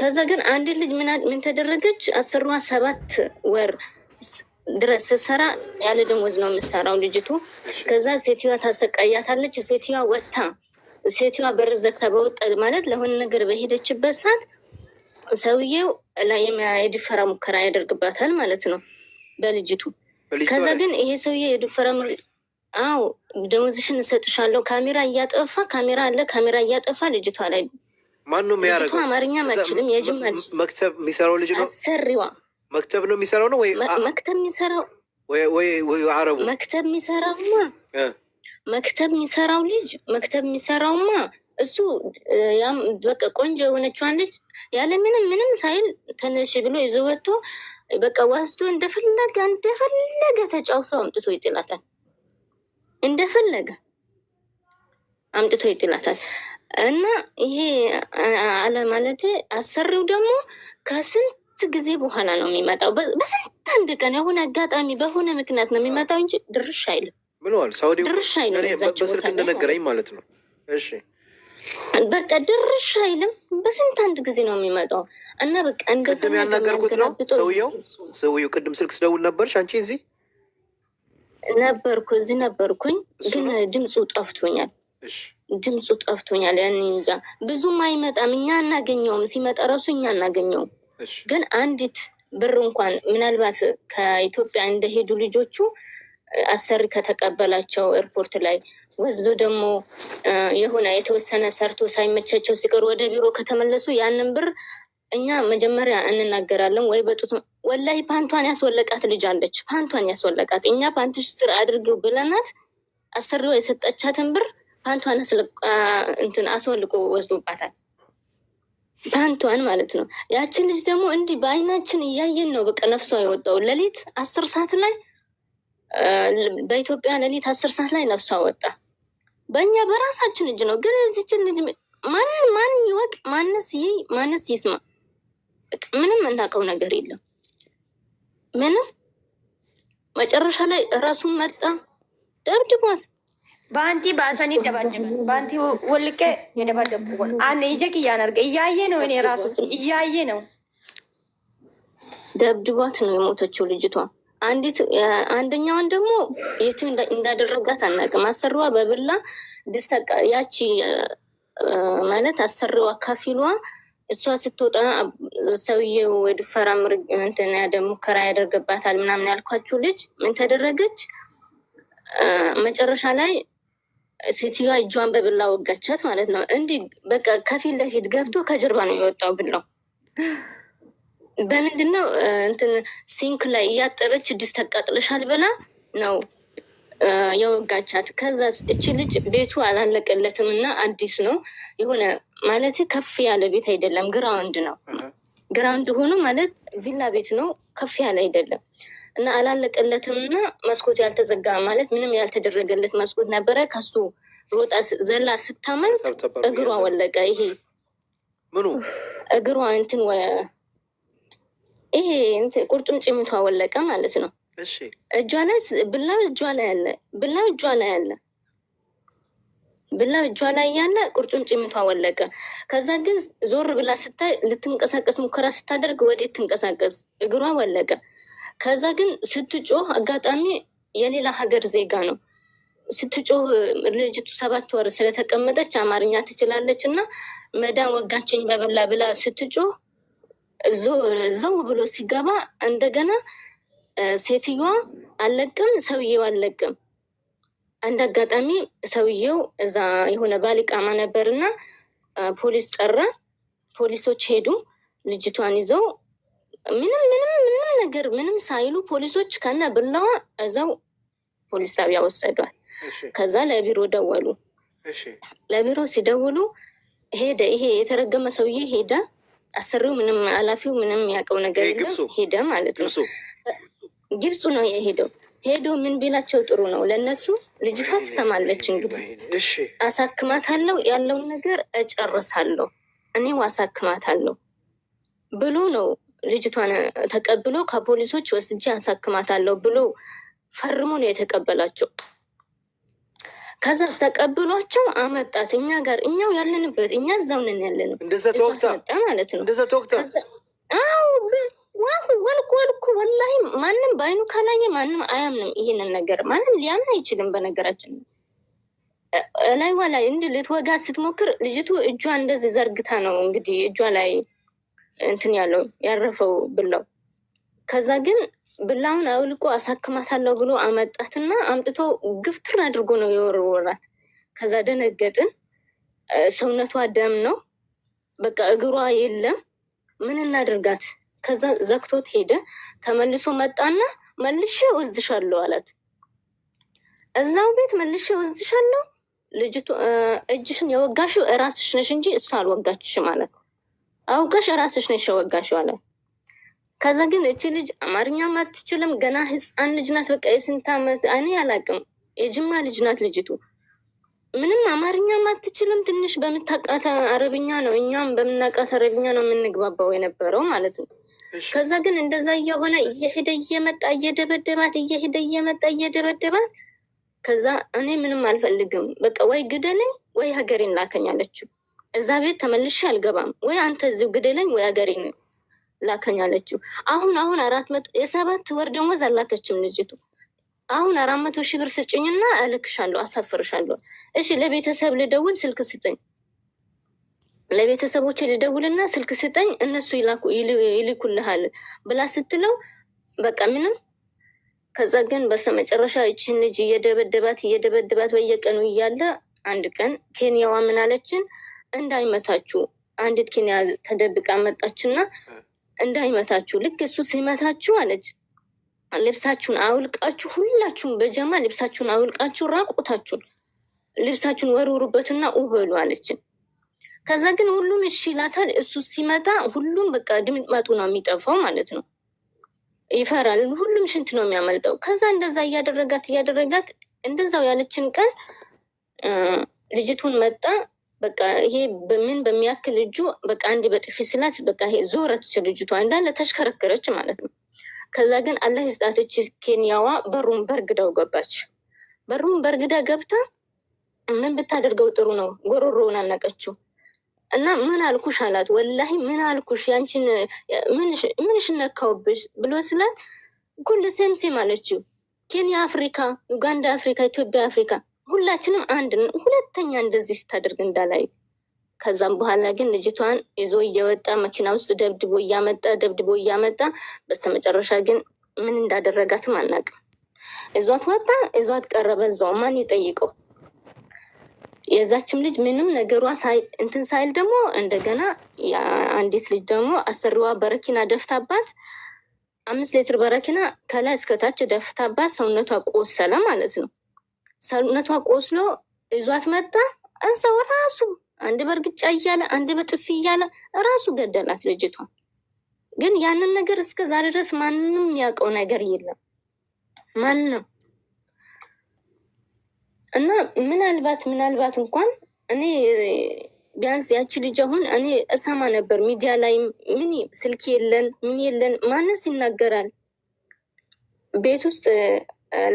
ከዛ ግን አንድ ልጅ ምን ተደረገች? 17 ወር ድረስ ሰራ ያለ ደሞዝ ነው የምሰራው ልጅቱ። ከዛ ሴትዮዋ ታሰቃያታለች። ሴትዮዋ ወጥታ ሴትዮዋ በር ዘግታ በወጣ ማለት ለሆነ ነገር በሄደችበት ሰዓት ሰውዬው ላይ የድፈራ ሙከራ ያደርግባታል ማለት ነው በልጅቱ። ከዛ ግን ይሄ ሰውዬ የድፈራ ደሞዝሽን እሰጥሻለሁ ካሜራ እያጠፋ ካሜራ አለ ካሜራ እያጠፋ ልጅቷ ላይ ማነው የሚያደርገው? አማርኛ ማችልም የጅማ መክተብ የሚሰራው ልጅ ነው። አሰሪዋ መክተብ ነው የሚሰራው ነው ወይ መክተብ የሚሰራው ወይ አረቡ መክተብ የሚሰራው ልጅ መክተብ የሚሰራውማ እሱ ያም በቃ ቆንጆ የሆነችዋን ልጅ ያለ ምንም ሳይል ተነሽ ብሎ ይዞ ወጥቶ በቃ ዋስቶ እንደፈለገ ተጫውቶ አምጥቶ ይጥላታል። እንደፈለገ አምጥቶ ይጥላታል። እና ይሄ አለ ማለት አሰሪው ደግሞ ከስንት ጊዜ በኋላ ነው የሚመጣው። በስንት አንድ ቀን የሆነ አጋጣሚ በሆነ ምክንያት ነው የሚመጣው እንጂ ድርሽ አይልም ብለዋል። ሳውዲ ድርሽ አይልም። በስልክ እንደነገረኝ ማለት ነው። እሺ በቃ ድርሽ አይልም። በስንት አንድ ጊዜ ነው የሚመጣው። እና በቃ ቅድም ያናገርኩት ነው ሰውየው ቅድም ስልክ ስደውል ነበርሽ አንቺ? እዚህ ነበርኩኝ ግን ድምፁ ጠፍቶኛል። ያን እንጃ ብዙም አይመጣም። እኛ አናገኘውም። ሲመጣ ራሱ እኛ አናገኘውም። ግን አንዲት ብር እንኳን ምናልባት ከኢትዮጵያ እንደሄዱ ልጆቹ አሰሪ ከተቀበላቸው ኤርፖርት ላይ ወስዶ ደግሞ የሆነ የተወሰነ ሰርቶ ሳይመቻቸው ሲቀሩ ወደ ቢሮ ከተመለሱ ያንን ብር እኛ መጀመሪያ እንናገራለን። ወይ በጡት ወላሂ ፓንቷን ያስወለቃት ልጅ አለች። ፓንቷን ያስወለቃት እኛ ፓንትሽ ስር አድርገው ብለናት አሰሪዋ የሰጠቻትን ብር ፓንቷን አስወልቆ ወስዶባታል። ፓንቷን ማለት ነው። ያችን ልጅ ደግሞ እንዲህ በአይናችን እያየን ነው በቃ ነፍሷ የወጣው። ሌሊት 10 ሰዓት ላይ በኢትዮጵያ ሌሊት 10 ሰዓት ላይ ነፍሷ ወጣ። በእኛ በራሳችን እጅ ነው። ግን እዚችን ልጅ ማን ይወቅ? ማንስ ይስማ? ምንም እናውቀው ነገር የለም። ምንም መጨረሻ ላይ እራሱን መጣ ደብድቧት በአንቲ ባሰኒ ደባደበ በአንቲ ወልቄ የደባደብኩ አነ ይጀክ እያናርገ እያየ ነው። እኔ ራሱ እያየ ነው። ደብድቧት ነው የሞተችው ልጅቷ። አንደኛዋን ደግሞ የትም እንዳደረጋት አናውቅም። አሰሪዋ በብላ ድስተቃ ያቺ ማለት አሰሪዋ ከፊሏ እሷ ስትወጣ ሰውዬው ወድፈራ ሙከራ ያደርግባታል ምናምን ያልኳችሁ ልጅ ምን ተደረገች? መጨረሻ ላይ ሴትዮዋ እጇን በብላ ወጋቻት ማለት ነው። እንዲህ በቃ ከፊት ለፊት ገብቶ ከጀርባ ነው የወጣው ብላው። በምንድን ነው ሲንክ ላይ እያጠበች ድስት ተቃጥለሻል ብላ ነው የወጋቻት። ከዛ እቺ ልጅ ቤቱ አላለቀለትም እና አዲስ ነው የሆነ ማለት ከፍ ያለ ቤት አይደለም፣ ግራውንድ ነው። ግራውንድ ሆኖ ማለት ቪላ ቤት ነው፣ ከፍ ያለ አይደለም። እና አላለቀለትም እና መስኮቱ ያልተዘጋ ማለት ምንም ያልተደረገለት መስኮት ነበረ። ከሱ ሮጣ ዘላ ስታመልጥ እግሯ ወለቀ። ይሄ ምኑ እግሯ ይሄ ቁርጭምጭሚቷ ወለቀ ማለት ነው። እጇ ላይ ብላው እጇ ላይ ያለ ቁርጭምጭሚቷ ወለቀ። ከዛ ግን ዞር ብላ ስታይ ልትንቀሳቀስ ሙከራ ስታደርግ ወዴት ትንቀሳቀስ? እግሯ ወለቀ። ከዛ ግን ስትጮህ አጋጣሚ የሌላ ሀገር ዜጋ ነው ስትጮህ። ልጅቱ 7 ወር ስለተቀመጠች አማርኛ ትችላለች እና መዳን ወጋችኝ በበላ ብላ ስትጮህ ዘው ብሎ ሲገባ እንደገና ሴትዮዋ አለቅም፣ ሰውየው አለቅም። አንድ አጋጣሚ ሰውየው እዛ የሆነ ባሊቃማ ነበር እና ፖሊስ ጠራ። ፖሊሶች ሄዱ ልጅቷን ይዘው ምንም ሳይሉ ፖሊሶች ከነ ብላዋ እዛው ፖሊስ ጣቢያ ወሰዷት። ከዛ ለቢሮ ደወሉ። ለቢሮ ሲደውሉ ሄደ። ይሄ የተረገመ ሰውዬ ሄደ። አሰሪው ምንም ኃላፊው ምንም ያውቀው ነገር የለም። ሄደ ማለት ነው። ግብፁ ነው የሄደው። ሄዶ ምን ቢላቸው ጥሩ ነው ለነሱ? ልጅቷ ትሰማለች እንግዲህ አሳክማታለሁ፣ ያለውን ነገር እጨርሳለሁ፣ እኔው አሳክማታለሁ ብሎ ነው ልጅቷን ተቀብሎ ከፖሊሶች ወስጄ አሳክማታለሁ ብሎ ፈርሞ ነው የተቀበላቸው። ከዛ አስተቀብሏቸው አመጣት እኛ ጋር እኛው ያለንበት እኛ እዛው ነን ያለነው። እንደዛ ተወቅታ ማለት ነው። እንደዛ ተወቅታ ወልኩ ወላሂ ማንም በአይኑ ካላየ ማንም አያምንም። ይሄንን ነገር ማንም ሊያምን አይችልም። በነገራችን ላይ ላይ እንድ ልትወጋት ስትሞክር ልጅቱ እጇ እንደዚህ ዘርግታ ነው እንግዲህ እጇ ላይ እንትን ያለው ያረፈው ብላው። ከዛ ግን ብላውን አውልቆ አሳክማታለሁ ብሎ አመጣትና አምጥቶ ግፍትር አድርጎ ነው የወረወራት። ከዛ ደነገጥን። ሰውነቷ ደም ነው በቃ እግሯ የለም። ምን እናድርጋት? ከዛ ዘግቶት ሄደ። ተመልሶ መጣና መልሼ ወስድሻለሁ አላት። እዛው ቤት መልሼ ወስድሻለሁ፣ ልጅቱ እጅሽን የወጋሽው እራስሽ ነሽ እንጂ እሷ አልወጋችሽም አላት። አውጋሽ እራስሽ ነሽ የወጋሽው አላት። ከዛ ግን እቺ ልጅ አማርኛም አትችልም፣ ገና ህፃን ልጅ ናት። በቃ የስንት ዓመት እኔ አላቅም፣ የጅማ ልጅ ናት ልጅቱ። ምንም አማርኛም አትችልም። ትንሽ በምታውቃት አረብኛ ነው እኛም በምናውቃት አረብኛ ነው የምንግባባው የነበረው ማለት ነው። ከዛ ግን እንደዛ እየሆነ እየሄደ እየመጣ እየደበደባት እየሄደ እየመጣ እየደበደባት ከዛ እኔ ምንም አልፈልግም በቃ ወይ ግደለኝ ወይ ሀገሬን ላከኝ አለችው። እዛ ቤት ተመልሼ አልገባም፣ ወይ አንተ እዚሁ ግደለኝ ወይ ሀገሬን ላከኝ አለችው። አሁን 7 ወር ደሞዝ አላከችም ልጅቱ። አሁን 400,000 ብር ስጭኝና እልክሻለሁ፣ አሳፍርሻለሁ። እሺ ለቤተሰብ ልደውል፣ ስልክ ስጠኝ፣ ለቤተሰቦች ልደውልና ስልክ ስጠኝ እነሱ ይልኩልሃል ብላ ስትለው በቃ ምንም። ከዛ ግን በስተመጨረሻ ይችን ልጅ እየደበደባት በየቀኑ እያለ አንድ ቀን ኬንያዋ ምን አለችን? እንዳይመታችሁ። አንዲት ኬንያ ተደብቃ መጣችና እንዳይመታችሁ፣ ልክ እሱ ሲመታችሁ አለች ልብሳችሁን አውልቃችሁ ሁላችሁም በጀማ ልብሳችሁን አውልቃችሁ ራቁታችሁን ልብሳችሁን ወርውሩበትና ውበሉ አለችን። ከዛ ግን ሁሉም እሺ ይላታል። እሱ ሲመጣ ሁሉም በቃ ድምጥማጡ ነው የሚጠፋው ማለት ነው። ይፈራል። ሁሉም ሽንት ነው የሚያመልጠው። ከዛ እንደዛ እያደረጋት እንደዛው ያለችን ቀን ልጅቱን መጣ። በቃ ይሄ በምን በሚያክል እጁ በቃ አንድ በጥፊ ስላት በቃ ይሄ ዞረች ልጅቷ እንዳለ ተሽከረከረች ማለት ነው። ከዛ ግን አላህ ይስጣትች ኬንያዋ በሩን በርግዳው ገባች። በሩን በርግዳ ገብታ ምን ብታደርገው ጥሩ ነው? ጎሮሮውን አነቀችው እና ምን አልኩሽ አላት። ወላሂ ምን አልኩሽ ያንቺን ምንሽ ነካውብሽ ብሎ ስላት ኩል ሴምሴም አለችው። ኬንያ አፍሪካ፣ ዩጋንዳ አፍሪካ፣ ኢትዮጵያ አፍሪካ ሁላችንም አንድ። ሁለተኛ እንደዚህ ስታደርግ እንዳላይ። ከዛም በኋላ ግን ልጅቷን ይዞ እየወጣ መኪና ውስጥ ደብድቦ እያመጣ በስተመጨረሻ ግን ምን እንዳደረጋትም አናውቅም። እዟት ወጣ፣ እዟት ቀረበ። እዛው ማን ይጠይቀው? የዛችም ልጅ ምንም ነገሯ እንትን ሳይል ደግሞ እንደገና አንዲት ልጅ ደግሞ አሰሪዋ በረኪና ደፍታባት 5 ሊትር በረኪና ከላይ እስከታች ደፍታባት ሰውነቷ ቆሰለ ማለት ነው። ሰውነቷ ቆስሎ ይዟት መጣ። እዛው ራሱ አንድ በእርግጫ እያለ አንድ በጥፊ እያለ ራሱ ገደላት ልጅቷ። ግን ያንን ነገር እስከ ዛሬ ድረስ ማንም ያውቀው ነገር የለም ማንም። እና ምናልባት እንኳን እኔ ቢያንስ ያቺ ልጅ አሁን እኔ እሰማ ነበር ሚዲያ ላይ ምን ስልክ የለን ምን የለን ማንስ ይናገራል። ቤት ውስጥ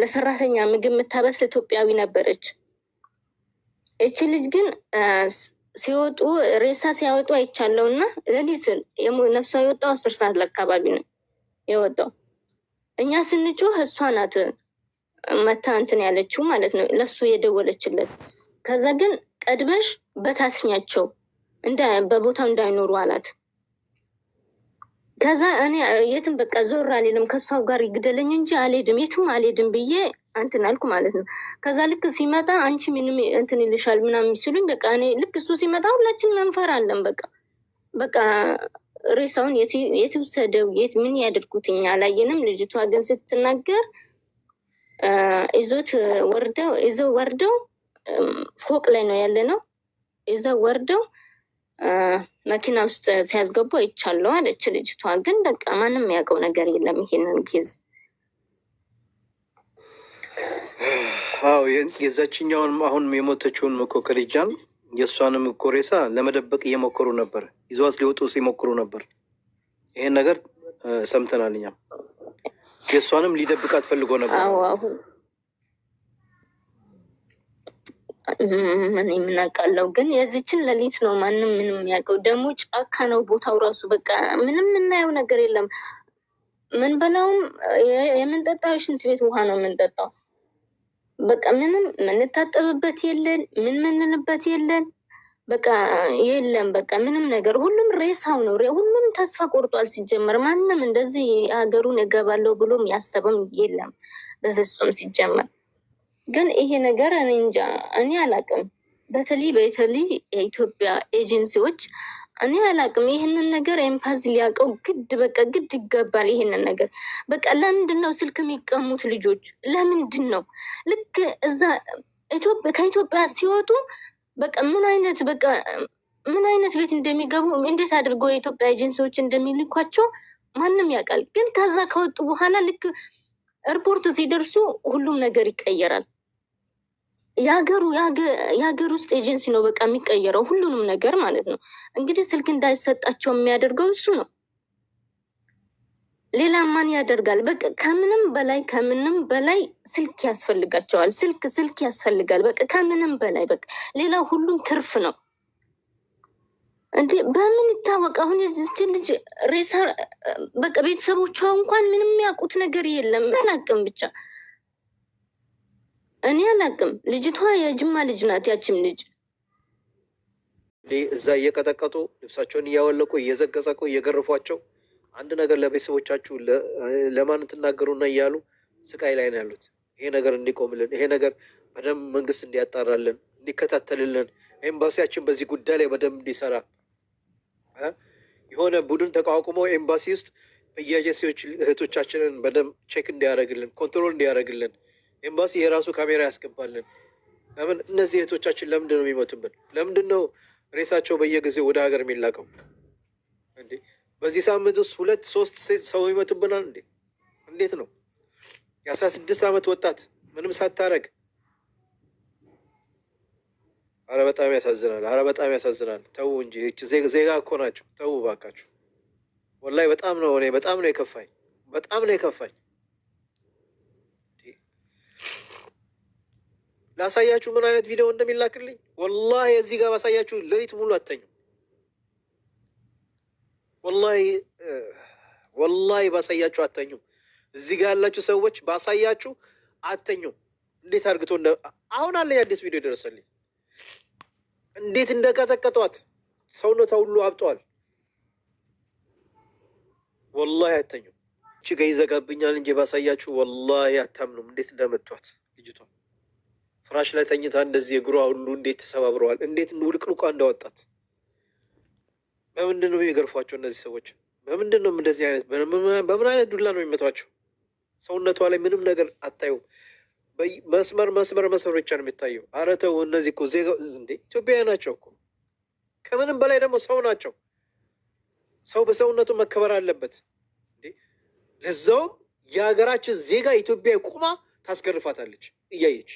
ለሰራተኛ ምግብ የምታበስል ኢትዮጵያዊ ነበረች። እቺ ልጅ ግን ሲወጡ ሬሳ ሲያወጡ አይቻለው እና ሌሊት ነፍሷ የወጣው 10 ሰዓት አካባቢ ነው የወጣው። እኛ ስንጮህ እሷ ናት መታ እንትን ያለችው ማለት ነው፣ ለሱ የደወለችለት። ከዛ ግን ቀድመሽ በታትኛቸው በቦታው እንዳይኖሩ አላት። ከዛ እኔ የትም በቃ ዞር አልልም ከሷ ጋር ይግደለኝ እንጂ አልሄድም፣ የትም አልሄድም ብዬ እንትን አልኩ ማለት ነው። ከዛ ልክ ሲመጣ አንቺ ምንም እንትን ይልሻል ምናምን ሲሉኝ በቃ እኔ ልክ እሱ ሲመጣ ሁላችን መንፈራለን። በቃ ሬሳውን የት ውሰደው የት ምን ያደርጉት እኛ አላየንም። ልጅቷ ግን ስትናገር ይዘው ወርደው ፎቅ ላይ ነው ያለ ነው። ይዘው ወርደው መኪና ውስጥ ሲያስገቡ አይቻለሁ አለች ልጅቷ። ግን በቃ ማንም ያውቀው ነገር የለም ይሄንን ኬዝ። አዎ የዛችኛውን አሁን የሞተችውን እኮ ከልጃን የእሷንም እኮ ሬሳ ለመደበቅ እየሞከሩ ነበር፣ ይዘዋት ሊወጡ ሲሞክሩ ነበር። ይሄን ነገር ሰምተናል እኛም። የእሷንም ሊደብቃት ፈልጎ ነበር። ምን የምናውቃለው ግን የዚችን ሌሊት ነው ማንም ምንም የሚያውቀው። ደግሞ ጫካ ነው ቦታው ራሱ በቃ ምንም የምናየው ነገር የለም። ምን በላውም የምንጠጣው የሽንት ቤት ውሃ ነው የምንጠጣው። በቃ ምንም የምንታጠብበት የለን፣ ምን ምንልበት የለን፣ በቃ የለም። በቃ ምንም ነገር ሁሉም ሬሳው ነው። ሁሉም ተስፋ ቆርጧል። ሲጀመር ማንም እንደዚህ ሀገሩን እገባለሁ ብሎም ያሰበም የለም በፍጹም ሲጀመር። ግን ይሄ ነገር እኔ እንጃ እኔ አላቅም። በተለይ የኢትዮጵያ ኤጀንሲዎች እኔ አላቅም። ይህንን ነገር ኤምፓዚ ሊያውቀው ግድ በቃ ግድ ይገባል። ይህንን ነገር በቃ ለምንድን ነው ስልክ የሚቀሙት ልጆች? ለምንድን ነው ልክ እዛ ከኢትዮጵያ ሲወጡ በቃ ምን አይነት ቤት እንደሚገቡ እንዴት አድርጎ የኢትዮጵያ ኤጀንሲዎች እንደሚልኳቸው ማንም ያውቃል። ግን ከዛ ከወጡ በኋላ ልክ ኤርፖርት ሲደርሱ ሁሉም ነገር ይቀየራል። የሀገር ውስጥ ኤጀንሲ ነው በቃ የሚቀየረው ሁሉንም ነገር ማለት ነው። እንግዲህ ስልክ እንዳይሰጣቸው የሚያደርገው እሱ ነው። ሌላ ማን ያደርጋል? በቃ ከምንም በላይ ስልክ ያስፈልጋቸዋል። ስልክ ያስፈልጋል በቃ ከምንም በላይ በቃ ሌላ ሁሉም ትርፍ ነው። እንዴ በምን ይታወቅ? አሁን የዚች ልጅ ሬሳ በቃ ቤተሰቦቿ እንኳን ምንም የሚያውቁት ነገር የለም። አላቅም ብቻ እኔ አላቅም። ልጅቷ የጅማ ልጅ ናት። ያችም ልጅ እዛ እየቀጠቀጡ ልብሳቸውን እያወለቁ እየዘቀዘቁ እየገረፏቸው አንድ ነገር ለቤተሰቦቻችሁ ለማን ትናገሩና እያሉ ስቃይ ላይ ነው ያሉት። ይሄ ነገር እንዲቆምልን፣ ይሄ ነገር በደንብ መንግስት እንዲያጣራልን፣ እንዲከታተልልን፣ ኤምባሲያችን በዚህ ጉዳይ ላይ በደንብ እንዲሰራ የሆነ ቡድን ተቋቁሞ ኤምባሲ ውስጥ በየኤጀንሲዎች እህቶቻችንን በደንብ ቼክ እንዲያደርግልን፣ ኮንትሮል እንዲያደርግልን፣ ኤምባሲ የራሱ ካሜራ ያስገባልን። ለምን እነዚህ እህቶቻችን ለምንድን ነው የሚሞቱብን? ለምንድን ነው ሬሳቸው በየጊዜው ወደ ሀገር የሚላቀው? እንዴ በዚህ ሳምንት ውስጥ 2-3 ሰው ይመቱብናል እንዴ? እንዴት ነው? የ16 ዓመት ወጣት ምንም ሳታረግ። አረ በጣም ያሳዝናል። አረ በጣም ያሳዝናል። ተው እንጂ ዜጋ እኮ ናቸው። ተው ባካችሁ። ወላሂ በጣም ነው የከፋኝ። በጣም ነው የከፋኝ። ላሳያችሁ ምን አይነት ቪዲዮ እንደሚላክልኝ ወላሂ እዚህ ጋር ባሳያችሁ ሌሊት ሙሉ አተኙም። ወላሂ ባሳያችሁ አተኙም። እዚህ ጋር ያላችሁ ሰዎች ባሳያችሁ አተኙም። እንዴት አድርግቶ አሁን አለ የአዲስ ቪዲዮ ደረሰልኝ። እንዴት እንደቀጠቀጧት ሰውነቷ ሁሉ አብጠዋል። ወላሂ አተኙም። እቺ ጋ ይዘጋብኛል እንጂ ባሳያችሁ ወላሂ አታምኑም እንዴት እንደመቷት ልጅቷ። ፍራሽ ላይ ተኝታ እንደዚህ እግሯ ሁሉ እንዴት ተሰባብረዋል። እንዴት ውልቅልቋ እንዳወጣት። በምንድን ነው የሚገርፏቸው እነዚህ ሰዎች? በምንድን ነው እንደዚህ አይነት በምን አይነት ዱላ ነው የሚመቷቸው? ሰውነቷ ላይ ምንም ነገር አታዩም። መስመር ብቻ ነው የሚታየው። ኧረ ተው እነዚህ እኮ ዜጋ እንዴ ኢትዮጵያውያን ናቸው እኮ። ከምንም በላይ ደግሞ ሰው ናቸው። ሰው በሰውነቱ መከበር አለበት እንዴ። ለዛውም የሀገራችን ዜጋ ኢትዮጵያ ቁማ ታስገርፋታለች እያየች